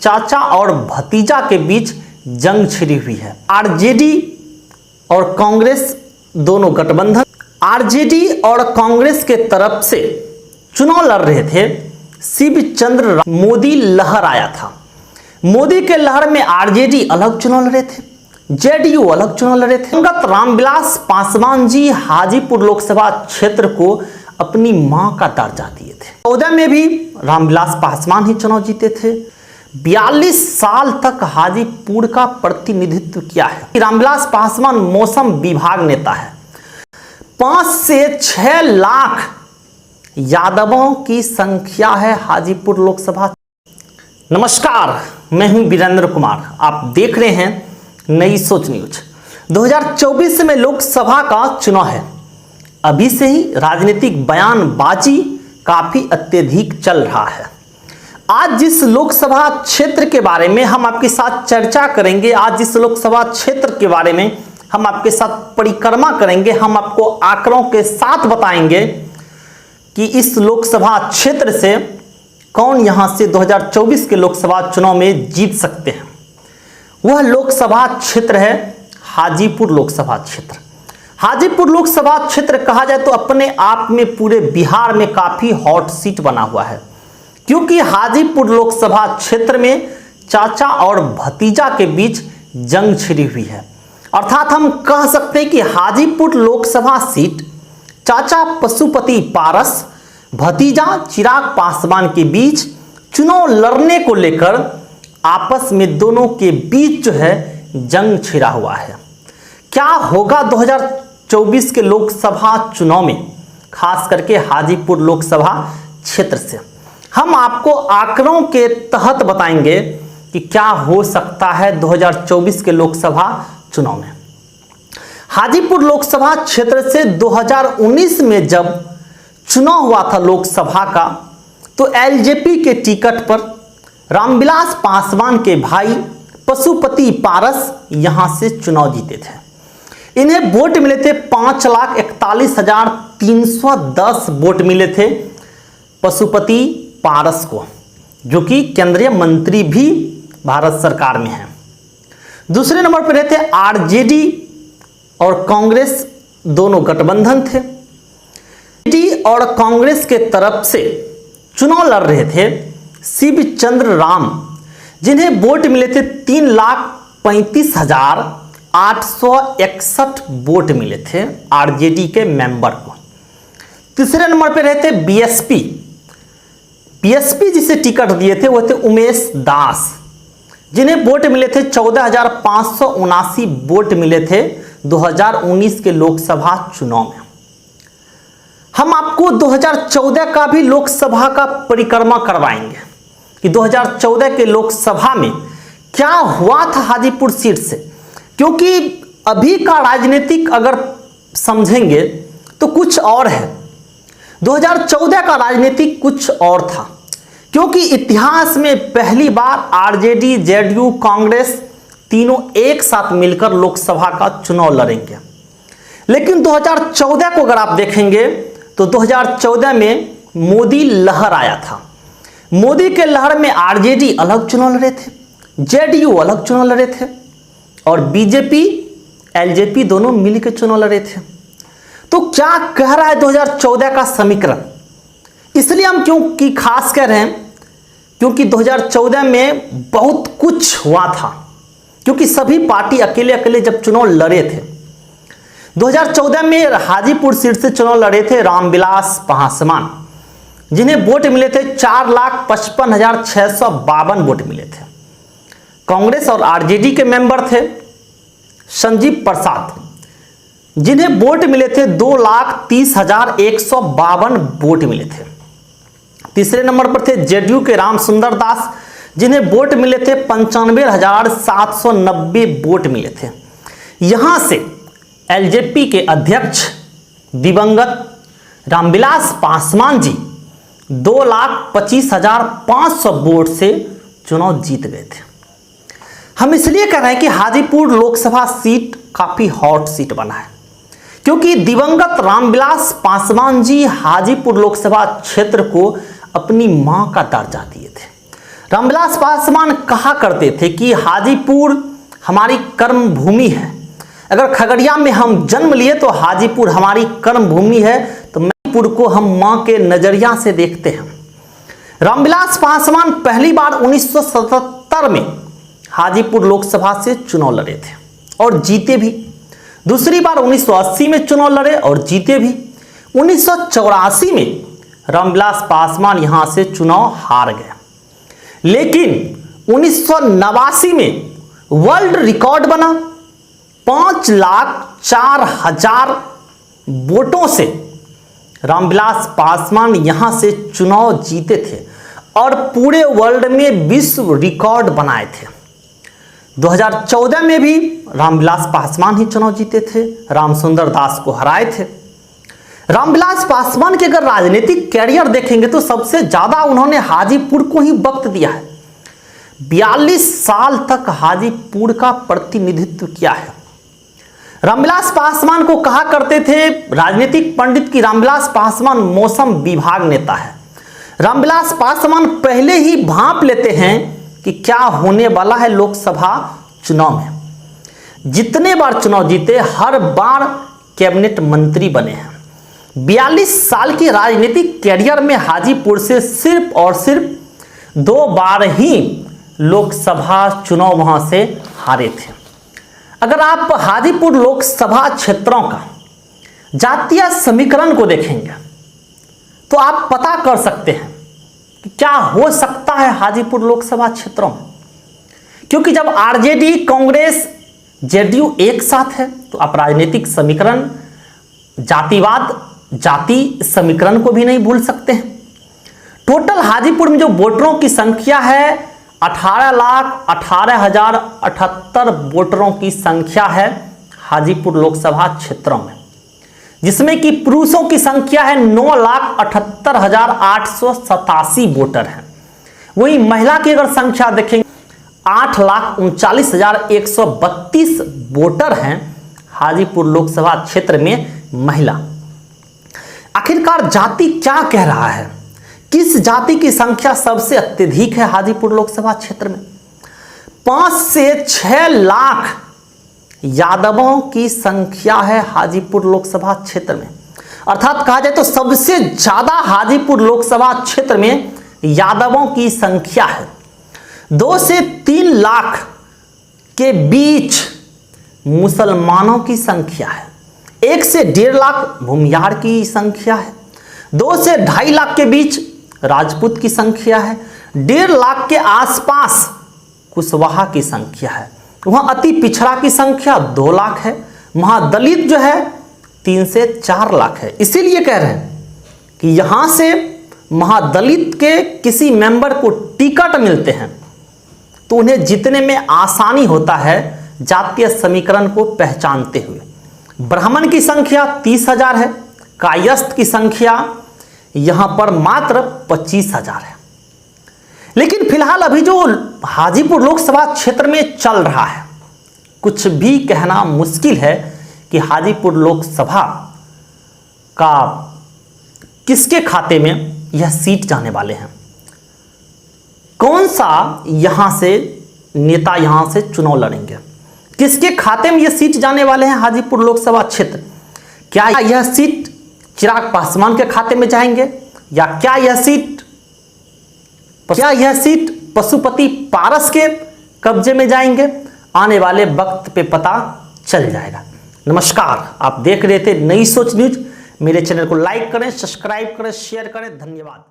चाचा और भतीजा के बीच जंग छिड़ी हुई है। आरजेडी और कांग्रेस दोनों गठबंधन, आरजेडी और कांग्रेस के तरफ से चुनाव लड़ रहे थे। शिव चंद्र मोदी लहर आया था। मोदी के लहर में आरजेडी अलग चुनाव लड़ रहे थे, जेडीयू अलग चुनाव लड़ रहे थे। दिवंगत रामविलास पासवान जी हाजीपुर लोकसभा क्षेत्र को अपनी मां का दर्जा दिए थे। 14 में भी रामविलास पासवान ही चुनाव जीते थे। 42 साल तक हाजीपुर का प्रतिनिधित्व किया है। रामविलास पासवान मौसम विभाग नेता है। 5 से 6 लाख यादवों की संख्या है हाजीपुर लोकसभा। नमस्कार, मैं हूं वीरेंद्र कुमार। आप देख रहे हैं नई सोच न्यूज। 2024 में लोकसभा का चुनाव है। अभी से ही राजनीतिक बयानबाजी काफी अत्यधिक चल रहा है। आज जिस लोकसभा क्षेत्र के बारे में हम आपके साथ चर्चा करेंगे, आज जिस लोकसभा क्षेत्र के बारे में हम आपके साथ परिक्रमा करेंगे, हम आपको आंकड़ों के साथ बताएंगे कि इस लोकसभा क्षेत्र से कौन यहां से 2024 के लोकसभा चुनाव में जीत सकते हैं। वह लोकसभा क्षेत्र है हाजीपुर लोकसभा क्षेत्र। हाजीपुर लोकसभा क्षेत्र कहा जाए तो अपने आप में पूरे बिहार में काफी हॉट सीट बना हुआ है, क्योंकि हाजीपुर लोकसभा क्षेत्र में चाचा और भतीजा के बीच जंग छिड़ी हुई है। अर्थात हम कह सकते हैं कि हाजीपुर लोकसभा सीट चाचा पशुपति पारस, भतीजा चिराग पासवान के बीच चुनाव लड़ने को लेकर आपस में दोनों के बीच जो है जंग छिड़ा हुआ है। क्या होगा 2024 के लोकसभा चुनाव में, खास करके हाजीपुर लोकसभा क्षेत्र से हम आपको आंकड़ों के तहत बताएंगे कि क्या हो सकता है 2024 के लोकसभा चुनाव में। हाजीपुर लोकसभा क्षेत्र से 2019 में जब चुनाव हुआ था लोकसभा का, तो एलजेपी के टिकट पर रामविलास पासवान के भाई पशुपति पारस यहां से चुनाव जीते थे। इन्हें वोट मिले थे 5,41,310 वोट मिले थे पशुपति पारस को, जो कि केंद्रीय मंत्री भी भारत सरकार में है। दूसरे नंबर पर रहते आरजेडी और कांग्रेस दोनों गठबंधन थे। आरजेडी और कांग्रेस के तरफ से चुनाव लड़ रहे थे शिव चंद्र राम, जिन्हें वोट मिले थे 3,35,861 वोट मिले थे आरजेडी के मेंबर को। तीसरे नंबर पर रहते बीएसपी जिसे टिकट दिए थे वो थे उमेश दास, जिन्हें वोट मिले थे 14,579 वोट मिले थे 2019 के लोकसभा चुनाव में। हम आपको 2014 का भी लोकसभा का परिक्रमा करवाएंगे कि 2014 के लोकसभा में क्या हुआ था हाजीपुर सीट से, क्योंकि अभी का राजनीतिक अगर समझेंगे तो कुछ और है। 2014 का राजनीतिक कुछ और था, क्योंकि इतिहास में पहली बार आरजेडी, जेडीयू, कांग्रेस तीनों एक साथ मिलकर लोकसभा का चुनाव लड़ेंगे। लेकिन 2014 को अगर आप देखेंगे तो 2014 में मोदी लहर आया था। मोदी के लहर में आरजेडी अलग चुनाव लड़े थे, जेडीयू अलग चुनाव लड़े थे और बीजेपी, एलजेपी दोनों मिलकर चुनाव लड़े थे। तो क्या कह रहा है 2014 का समीकरण? इसलिए हम क्योंकि खास कह रहे हैं क्योंकि 2014 में बहुत कुछ हुआ था, क्योंकि सभी पार्टी अकेले अकेले जब चुनाव लड़े थे। 2014 में हाजीपुर सीट से चुनाव लड़े थे रामविलास पासवान, जिन्हें वोट मिले थे 4,55,652 वोट मिले थे। कांग्रेस और आरजेडी के मेंबर थे संजीव प्रसाद, जिन्हें वोट मिले थे 2,30,152 वोट मिले थे। तीसरे नंबर पर थे जेडीयू के राम सुंदर दास, जिन्हें वोट मिले थे 95,790 वोट मिले थे। यहां से एलजेपी के अध्यक्ष दिवंगत रामविलास पासवान जी 2,25,500 वोट से चुनाव जीत गए थे। हम इसलिए कह रहे हैं कि हाजीपुर लोकसभा सीट काफी हॉट सीट बना है, क्योंकि दिवंगत रामविलास पासवान जी हाजीपुर लोकसभा क्षेत्र को अपनी मां का दर्जा दिए थे। रामविलास पासवान कहा करते थे कि हाजीपुर हमारी कर्म भूमि है। अगर खगड़िया में हम जन्म लिए तो हाजीपुर हमारी कर्म भूमि है, तो मणिपुर को हम मां के नजरिया से देखते हैं। रामविलास पासवान पहली बार 1977 में हाजीपुर लोकसभा से चुनाव लड़े थे और जीते भी। दूसरी बार 1980 में चुनाव लड़े और जीते भी। 1984 में रामविलास पासवान यहां से चुनाव हार गए, लेकिन 1989 में वर्ल्ड रिकॉर्ड बना। 5,04,000 वोटों से रामविलास पासवान यहां से चुनाव जीते थे और पूरे वर्ल्ड में विश्व रिकॉर्ड बनाए थे। 2014 में भी रामविलास पासवान ही चुनाव जीते थे, रामसुंदर दास को हराए थे। रामविलास पासवान के अगर राजनीतिक कैरियर देखेंगे तो सबसे ज्यादा उन्होंने हाजीपुर को ही वक्त दिया है। 42 साल तक हाजीपुर का प्रतिनिधित्व किया है। रामविलास पासवान को कहा करते थे राजनीतिक पंडित कि रामविलास पासवान मौसम विभाग नेता है। रामविलास पासवान पहले ही भांप लेते हैं कि क्या होने वाला है लोकसभा चुनाव में। जितने बार चुनाव जीते हर बार कैबिनेट मंत्री बने हैं। 42 साल के राजनीतिक कैरियर में हाजीपुर से सिर्फ और सिर्फ 2 बार ही लोकसभा चुनाव वहां से हारे थे। अगर आप हाजीपुर लोकसभा क्षेत्रों का जातीय समीकरण को देखेंगे तो आप पता कर सकते हैं कि क्या हो सकता है हाजीपुर लोकसभा क्षेत्रों में, क्योंकि जब आरजेडी कांग्रेस जेडीयू एक साथ है तो आप राजनीतिक समीकरण जातिवाद जाति समीकरण को भी नहीं भूल सकते हैं। टोटल हाजीपुर में जो वोटरों की संख्या है 18,18,078 वोटरों की संख्या है हाजीपुर लोकसभा क्षेत्रों में, जिसमें कि पुरुषों की संख्या है 9,78,887 वोटर हैं। वही महिला की अगर संख्या देखेंगे 8,39,132 वोटर हैं हाजीपुर लोकसभा क्षेत्र में महिला। आखिरकार जाति क्या कह रहा है, किस जाति की संख्या सबसे अत्यधिक है हाजीपुर लोकसभा क्षेत्र में? 5 से 6 लाख यादवों की संख्या है हाजीपुर लोकसभा क्षेत्र में। अर्थात कहा जाए तो सबसे ज्यादा हाजीपुर लोकसभा क्षेत्र में यादवों की संख्या है। 2 से 3 लाख के बीच मुसलमानों की संख्या है। 1 से 1.5 लाख भूमियार की संख्या है। 2 से 2.5 लाख के बीच राजपूत की संख्या है। 1.5 लाख के आसपास कुशवाहा की संख्या है। वहां अति पिछड़ा की संख्या 2 लाख है। महादलित जो है 3 से 4 लाख है। इसीलिए कह रहे हैं कि यहां से महादलित के किसी मेंबर को टिकट मिलते हैं तो उन्हें जीतने में आसानी होता है जातीय समीकरण को पहचानते हुए। ब्राह्मण की संख्या 30,000 है। कायस्थ की संख्या यहां पर मात्र 25,000 है। लेकिन फिलहाल अभी जो हाजीपुर लोकसभा क्षेत्र में चल रहा है, कुछ भी कहना मुश्किल है कि हाजीपुर लोकसभा का किसके खाते में यह सीट जाने वाले हैं। कौन सा यहां से नेता यहां से चुनाव लड़ेंगे, किसके खाते में यह सीट जाने वाले हैं हाजीपुर लोकसभा क्षेत्र। क्या यह सीट चिराग पासवान के खाते में जाएंगे या क्या यह सीट पशुपति पारस के कब्जे में जाएंगे? आने वाले वक्त पे पता चल जाएगा। नमस्कार, आप देख रहे थे नई सोच न्यूज। मेरे चैनल को लाइक करें, सब्सक्राइब करें, शेयर करें। धन्यवाद।